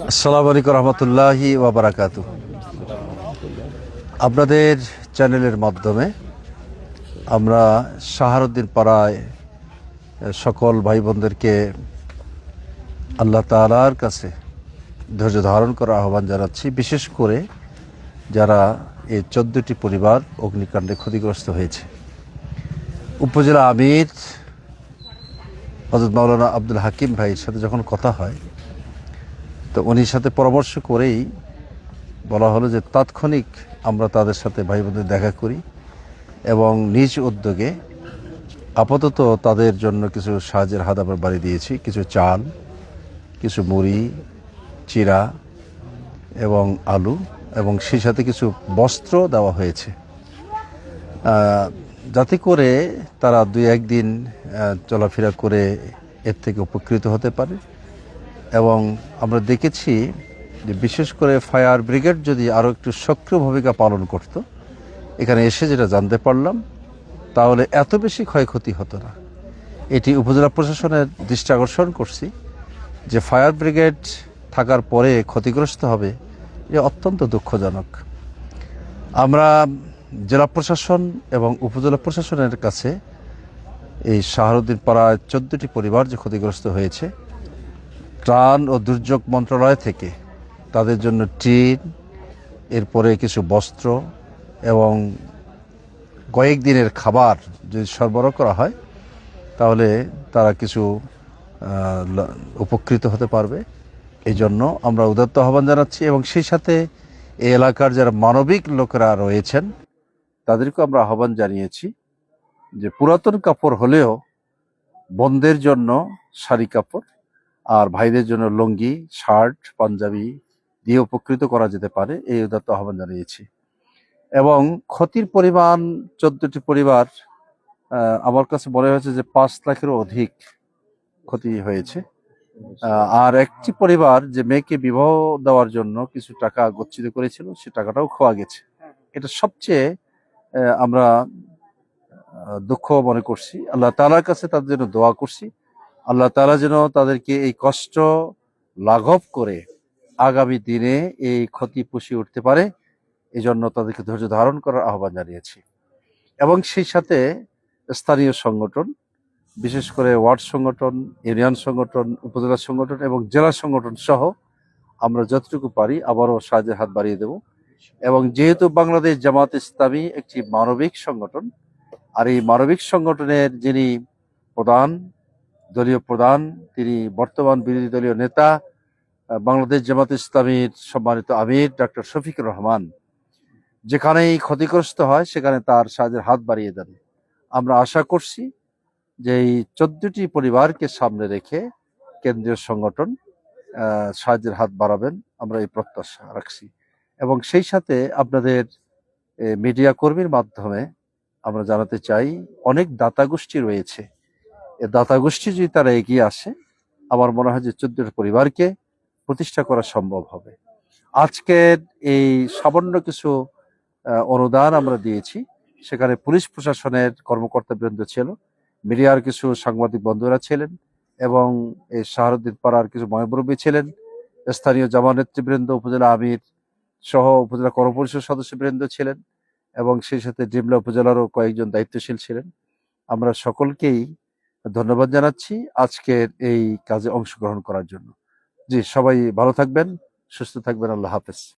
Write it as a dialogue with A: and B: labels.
A: আসসালামু আলাইকুম রহমতুল্লাহি ওয়া বারাকাতুহু। আপনাদের চ্যানেলের মাধ্যমে আমরা শাহরুদ্দিন পাড়ায় সকল ভাই বোনদেরকে আল্লাহ তাআলার কাছে ধৈর্য ধারণ করার আহ্বান জানাচ্ছি। বিশেষ করে যারা এই 14টি পরিবার অগ্নিকাণ্ডে ক্ষতিগ্রস্ত হয়েছে, উপজেলা আমির হযরত মাওলানা আব্দুল হাকিম ভাইয়ের সাথে যখন কথা হয়, তো উনির সাথে পরামর্শ করেই বলা হলো যে তাৎক্ষণিক আমরা তাদের সাথে ভাই বোনদের দেখা করি এবং নিজ উদ্যোগে আপাতত তাদের জন্য কিছু সাহায্যের হাত আমরা বাড়িয়ে দিয়েছি। কিছু চাল, কিছু মুড়ি, চিরা এবং আলু এবং সেই সাথে কিছু বস্ত্র দেওয়া হয়েছে, যাতে করে তারা 2-1 দিন চলাফেরা করে এর থেকে উপকৃত হতে পারে। এবং আমরা দেখেছি যে বিশেষ করে ফায়ার ব্রিগেড যদি আরও একটু সক্রিয় ভূমিকা পালন করত, এখানে এসে যেটা জানতে পারলাম, তাহলে এত বেশি ক্ষয়ক্ষতি হতো না। এটি উপজেলা প্রশাসনের দৃষ্টি আকর্ষণ করছি যে ফায়ার ব্রিগেড থাকার পরে ক্ষতিগ্রস্ত হবে, এ অত্যন্ত দুঃখজনক। আমরা জেলা প্রশাসন এবং উপজেলা প্রশাসনের কাছে এই শাহরুদ্দিন পাড়ায় 14টি পরিবার যে ক্ষতিগ্রস্ত হয়েছে, ত্রাণ ও দুর্যোগ মন্ত্রণালয় থেকে তাদের জন্য টিন, এরপরে কিছু বস্ত্র এবং কয়েক দিনের খাবার যদি সরবরাহ করা হয়, তাহলে তারা কিছু উপকৃত হতে পারবে। এই জন্য আমরা উদাত্ত আহ্বান জানাচ্ছি এবং সেই সাথে এই এলাকার যারা মানবিক লোকেরা রয়েছেন তাদেরকেও আমরা আহ্বান জানিয়েছি যে পুরাতন কাপড় হলেও বোনদের জন্য শাড়ি কাপড় আর ভাইদের জন্য লুঙ্গি, শার্ট, পাঞ্জাবি দিয়ে উপকৃত করা যেতে পারে, এই উদাত্ত আহ্বান জানিয়েছি। এবং ক্ষতির পরিমাণ 14টি পরিবার, আমার কাছে মনে হয়েছে যে 5 লাখেরও অধিক ক্ষতি হয়েছে। আর একটি পরিবার যে মেয়েকে বিবাহ দেওয়ার জন্য কিছু টাকা গচ্ছিত করেছিল, সে টাকাটাও খোয়া গেছে। এটা সবচেয়ে আমরা দুঃখ মনে করছি। আল্লাহ তাআলার কাছে তাদের জন্য দোয়া করছি, আল্লাহ তাআলা যেন তাদেরকে এই কষ্ট লাঘব করে আগামী দিনে এই ক্ষতি পুষিয়ে উঠতে পারে, এই জন্য তাদেরকে ধৈর্য ধারণ করার আহ্বান জানিয়েছি। এবং সেই সাথে স্থানীয় সংগঠন, বিশেষ করে ওয়ার্ড সংগঠন, ইউনিয়ন সংগঠন, উপজেলা সংগঠন এবং জেলা সংগঠন সহ আমরা যতটুকু পারি আবারও সাহায্যের হাত বাড়িয়ে দেব। এবং যেহেতু বাংলাদেশ জামাত ইসলামী একটি মানবিক সংগঠন, আর এই মানবিক সংগঠনের যিনি প্রধান, দলীয় প্রধান, তিনি বর্তমান বিরোধী দলীয় নেতা বাংলাদেশ জামাত ইসলামীর সম্মানিত আমির ডক্টর শফিকুর রহমান, যেখানেই ক্ষতিগ্রস্ত হয় সেখানে তার সাহায্যের হাত বাড়িয়ে দেন। আমরা আশা করছি যে এই 14টি পরিবারকে সামনে রেখে কেন্দ্রীয় সংগঠন সাহায্যের হাত বাড়াবেন, আমরা এই প্রত্যাশা রাখছি। এবং সেই সাথে আপনাদের মিডিয়া কর্মীর মাধ্যমে আমরা জানাতে চাই, অনেক দাতা গোষ্ঠী রয়েছে, এই দাতা গোষ্ঠী যদি তারা এগিয়ে আসে, আমার মনে হয় যে 14টি পরিবারকে প্রতিষ্ঠা করা সম্ভব হবে। আজকের এই সামান্য কিছু অনুদান আমরা দিয়েছি, সেখানে পুলিশ প্রশাসনের কর্মকর্তাবৃন্দ ছিল, মিডিয়ার কিছু সাংবাদিক বন্ধুরা ছিলেন এবং এই শাহরুদ্দিন পাড়ার কিছু ময়মুরব্বী ছিলেন, স্থানীয় জামা নেতৃবৃন্দ, উপজেলা আমির সহ উপজেলা কর্মপরিষদ সদস্যবৃন্দ ছিলেন এবং সেই সাথে ডিমলা উপজেলারও কয়েকজন দায়িত্বশীল ছিলেন। আমরা সকলকেই ধন্যবাদ জানাচ্ছি আজকের এই কাজে অংশগ্রহণ করার জন্য। জি, সবাই ভালো থাকবেন, সুস্থ থাকবেন। আল্লাহ হাফেজ।